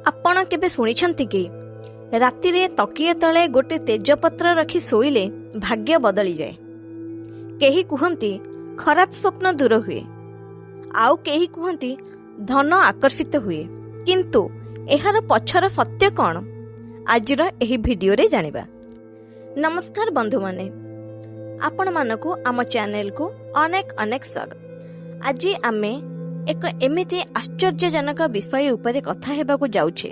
आपण केबे शुणिछंती कि रातिरे तकिए तले गोटे तेजपत्र रखी शोइले भाग्य बदली जाए। केही कुहंती खराब स्वप्न दूर हुए, आउ केही कुहंती धन आकर्षित हुए। किंतु एहार पछर सत्य कौन, आजिर एही भिडियो रे जानिबा। नमस्कार बंधु माने, आपण मानकु आम चैनल को अनेक अनेक स्वागत। आज आमे एक एमिति आश्चर्यजनक विषय उपरे कथा हेबाकु जाउछे,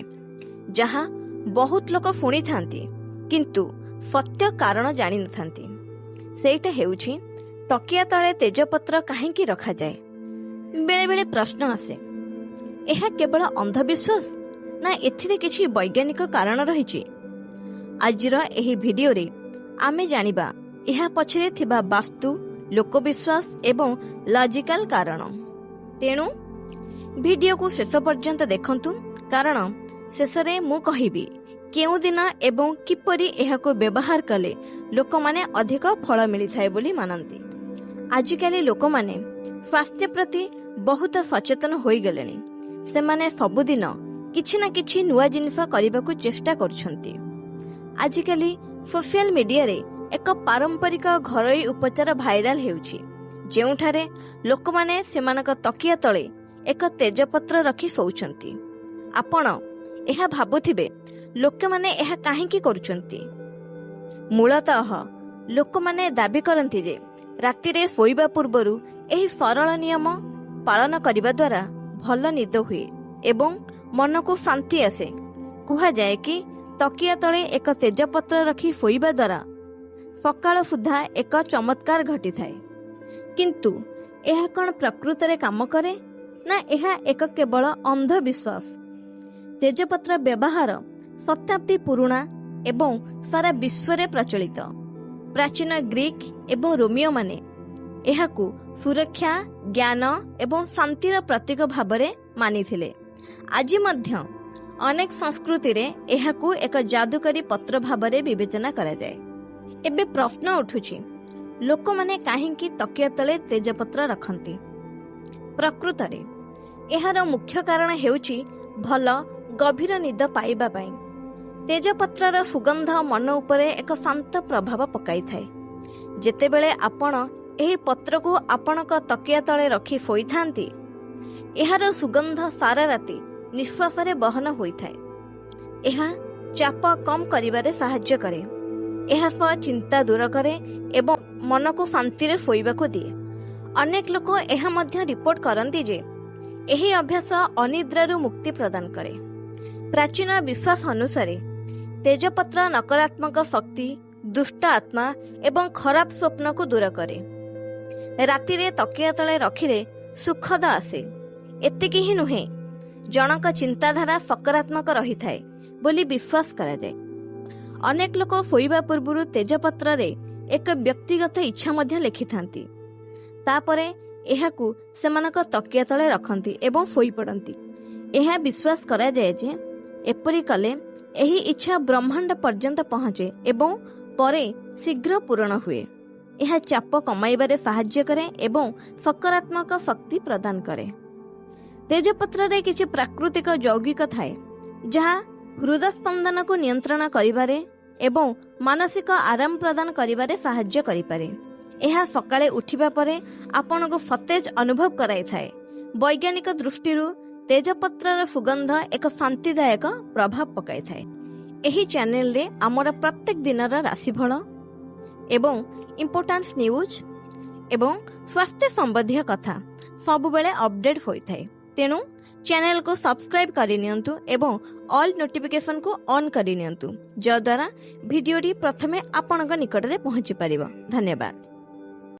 जहा बहुत लोक शुणी थांती किंतु सत्य कारण जानि नथांती। सेटा हेउछि तकिया तळे तेजपत्र काहेकि रखा जाए। बेले बेले प्रश्न आसे, एहा केवल अंधविश्वास ना एथिरे किछि वैज्ञानिक कारण रहिछि। आजिर एही भिडियो रे आमे जानिबा एहा पछरे थिबा वास्तु, लोकविश्वास एवं लॉजिकल कारण। तेणु भिडियो को शेष पर्यंत देखंतु, कारण शेषरे मु कहिबी केउ दिन एवं किपरि एहाको व्यवहार कले लोक माने अधिक फल मिली थाए बोली मानंती। आजिकाली लोक माने स्वास्थ्य प्रति बहुत सचेतन होई गलेनी। से माने सबुदिन किछि ना किछि नुआ जिनिस करबाकू चेष्टा करूछंती। आजिकाली सोशल मीडिया रे एक पारंपरिक घरोई उपचार भाइराल हेउछि, जेउठारे लोक माने सेमानक तकिया तळे एक तेजपत्र रखी शोउछंती। आपण एहा भाबुथिबे लोक माने एहा काहेकि करूछंती। मूलतः लोक माने दाबी करंती जे रातिरे सोइबा पूर्वरु एही सरल नियम पालन करिबा द्वारा भल निद हुए एवं मन को शांति आसे। कुहा जाए कि तकिया तळे एक तेजपत्र रखी सोइबा द्वारा सकाळ सुधा एक चमत्कार घटी थाए। किंतु एहा कौन प्रकृत रे काम करे ना एहा एक केवल अंधविश्वास। तेजपत्र व्यवहार शताब्दी पुराणा एवं सारा विश्व रे प्रचलित। प्राचीन ग्रीक एवं रोमियो माने एहाकू सुरक्षा, ज्ञान एवं शांतिर प्रतीक भावरे मानिथिले। आज मध्य अनेक संस्कृति रे एहाकू एक जादुकरी पत्र भावरे विवेचना करा जाए। एबे प्रश्न उठुछि, लोक माने काहेकि तकिया तळे तेजपत्र रखंती। प्रकृत रे एहार मुख्य कारण हेउछि भल गभीर निद पाइबा पई। तेजपत्रर सुगंध मन उपरे एक शांत प्रभाव पकाई थाए। जेतेबेले आपण एही पत्र को आपणक तकिया तळे रखी शोइथांती, एहार सुगंध सारा राति निश्वास रे बहन होइथाए। एहा चाप कम करिबारे सहाय्य करे। एहा सह चिंता दूर करे एवं मन को शांति रे शोइबाको दिए। अनेक लोक एहा मध्य रिपोर्ट करंती जे एही अभ्यास अनिद्रारु मुक्ति प्रदान करे। प्राचीन विश्वास अनुसार तेजपत्र नकारात्मक शक्ति, दुष्ट आत्मा एवं खराब स्वप्न को दूर करे। रातिरे तकिया तळे रखिले सुखद आसे। एतिकी ही नुहे, जनक चिंताधारा सकारात्मक रही थाए बोली विश्वास करा जाए। अनेक लोक शोइबा पूर्वरु तेजपत्र रे एक व्यक्तिगत इच्छा मध्य लिखि थांती। तापरे एहाकू सेमानक तकिया तळे रखंती एवं शोइ पड़ंती। एहा विश्वास करा जाए जे एपरि कले एही इच्छा ब्रह्मांड पर्यंत पहुंचे एवं परे शीघ्र पूर्ण हुए। एहा चाप कमाइबारे सहाय्य करे एवं सकारात्मक शक्ति प्रदान करे। तेजपत्र रे किछि प्राकृतिक यौगिक थाए, जहा हृदय स्पंदन को नियंत्रण करिबारे एवं मानसिक आराम प्रदान करिबारे सहाय्य करिपारे। एहा सकाळे उठिबा परे आपण को सतेज अनुभव कराई थाए। वैज्ञानिक दृष्टिरु तेजपत्रर सुगंध एक शांतिदायक प्रभाव पकाई थाए। एही चैनल रे आमर प्रत्येक दिनर राशिफल एवं इम्पोर्टेंट न्यूज एवं स्वास्थ्य संबंधी कथा सब बेले अपडेट होई थाए। तेणु चैनल को सब्सक्राइब करि नियंतु एवं ऑल नोटिफिकेशन को ऑन करि नियंतु, जो द्वारा भिडियोटी प्रथमे आपणक निकट रे पहुंची परिबो। धन्यवाद।